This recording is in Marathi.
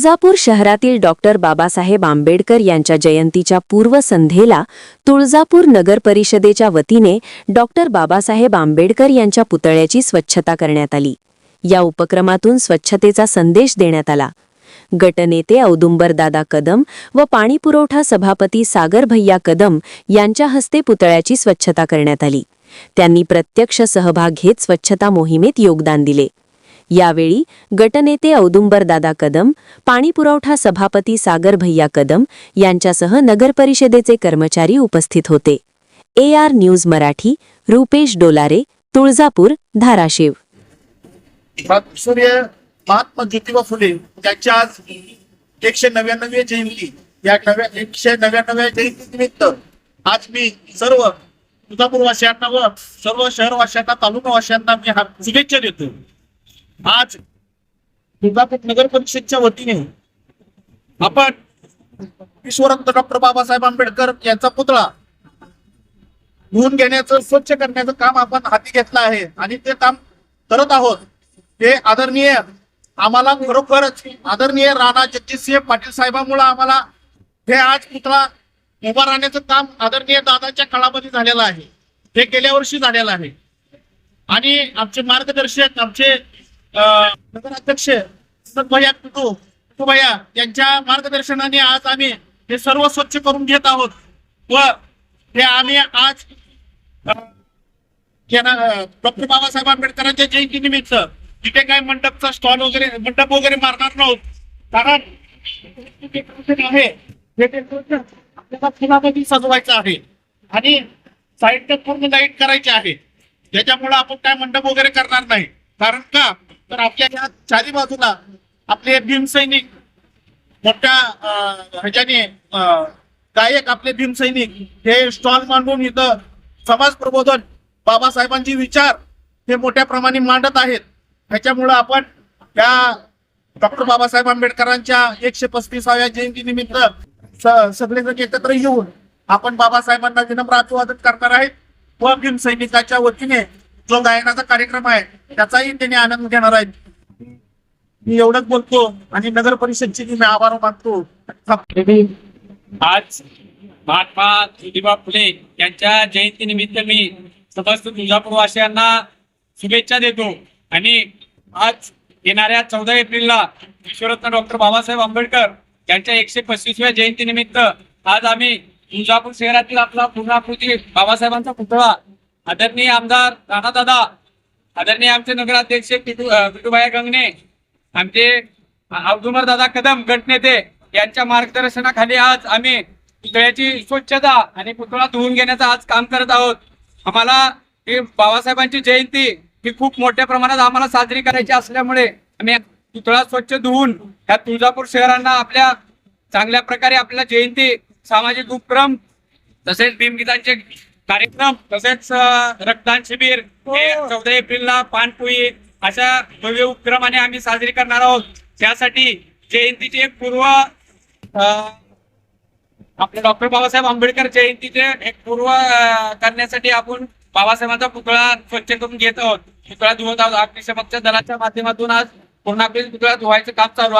तुळजापूर शहरातील डॉक्टर बाबासाहेब आंबेडकर यांच्या जयंतीच्या पूर्वसंध्येला तुळजापूर नगर परिषदेच्या वतीने डॉक्टर बाबासाहेब आंबेडकर यांच्या पुतळ्याची स्वच्छता करण्यात आली। या उपक्रमातून स्वच्छतेचा संदेश देण्यात आला। गटनेते औदुंबरदादा कदम व पाणीपुरवठा सभापती सागर भैया कदम यांच्या हस्ते पुतळ्याची स्वच्छता करण्यात आली। त्यांनी प्रत्यक्ष सहभाग घेत स्वच्छता मोहिमेत योगदान दिले। यावेळी गटनेते औदुंबरदादा कदम, पाणीपुरवठा सभापती सागर भैया कदम यांच्यासह नगरपरिषदेचे कर्मचारी उपस्थित होते। AR news Marathi, Rupesh Dolare, Tuljapur, Dharashiv. सूर्य महात्मा ज्योतिबा फुले यांच्या आज 199वी जयंती, या 199व्या जयंतीनिमित्त आज मी सर्व तुळजापूरवासियांना व सर्व शहरवासियांना, तालुकावासियांना मी शुभेच्छा देतो। आज तुळजापूर नगर परिषदच्या वतीने आपण विश्वरत्न डॉक्टर बाबासाहेब आंबेडकर यांचा पुतळा धुवून घेण्याचं, स्वच्छ करण्याचं काम आपण हाती घेतलं आहे आणि ते काम करत आहोत। हे आदरणीय, आम्हाला खरोखरच आदरणीय राणा जगजितसिंह पाटील साहेबांमुळे आम्हाला हे आज पुतळा उभा राहण्याचं काम आदरणीय दादाच्या काळामध्ये झालेलं आहे। हे गेल्या वर्षी झालेलं आहे आणि आमचे मार्गदर्शक, आमचे नगराध्यक्ष भैया कुटू भैया यांच्या मार्गदर्शनाने आज आम्ही हे सर्व स्वच्छ करून घेत आहोत व हे आम्ही आज डॉक्टर बाबासाहेब आंबेडकरांच्या जयंतीनिमित्त तिथे काही मंडप वगैरे मारणार नव्हत, कारण आहे आपल्याला फुलामध्ये सजवायचं आहे आणि साईडने पूर्ण लाईट करायची आहे। त्याच्यामुळे आपण काय मंडप वगैरे करणार नाही, कारण का तर आपल्या या चारी बाजूला आपले भीमसैनिक मोठ्या ह्याच्याने गायक, आपले भीमसैनिक हे स्टॉल मांडून इथं समाज प्रबोधन, बाबासाहेबांचे विचार हे मोठ्या प्रमाणे मांडत आहेत। त्याच्यामुळे आपण या डॉक्टर बाबासाहेब आंबेडकरांच्या 135व्या जयंतीनिमित्त सगळेजण एकत्र येऊन आपण बाबासाहेबांना विनम्र अभिवादन करणार आहेत व भीमसैनिकाच्या वतीने जो गायनाचा कार्यक्रम आहे त्याचाही त्यांनी आनंद घेणार आहेत। मी एवढंच बोलतो आणि नगर परिषदची मी आभार मानतो। आज महात्मा ज्योतिबा फुले यांच्या जयंतीनिमित्त मी समस्त तुळजापूरवासियांना शुभेच्छा देतो आणि आज येणाऱ्या 14 एप्रिलला विश्वरत्न डॉक्टर बाबासाहेब आंबेडकर यांच्या 135व्या जयंतीनिमित्त आज आम्ही तुळजापूर शहरातील आपला पूर्णाकृती बाबासाहेबांचा पुतळा आदरणीय आमदार राणादादा, आदरणीय आमचे नगराध्यक्ष किटूभाई गंगणे, आमचे औदुंबरदादा कदम गटनेते यांच्या मार्गदर्शनाखाली आज आम्ही पुतळ्याची स्वच्छता आणि पुतळा धुवून घेण्याचं आज काम करत आहोत। आम्हाला ही बाबासाहेबांची जयंती ही खूप मोठ्या प्रमाणात आम्हाला साजरी करायची असल्यामुळे आम्ही पुतळा स्वच्छ धुवून ह्या तुळजापूर शहरांना आपल्या चांगल्या प्रकारे आपल्या जयंती, सामाजिक उपक्रम, तसेच भीमगीतांचे कार्यक्रम, तसेच रक्तदान शिबिर हे 14 एप्रिलला पानपोई अशा भव्य उपक्रमाने आम्ही साजरी करणार आहोत। त्यासाठी जयंतीची एक पूर्व आपल्या डॉक्टर बाबासाहेब आंबेडकर जयंतीचे एक पूर्व करण्यासाठी आपण बाबासाहेबांचा पुतळा स्वच्छ करून घेत आहोत, पुतळा धुवत आहोत। अग्निशमन दलाच्या माध्यमातून आज पूर्णाकृती पुतळा धुवायचं काम चालू आहे।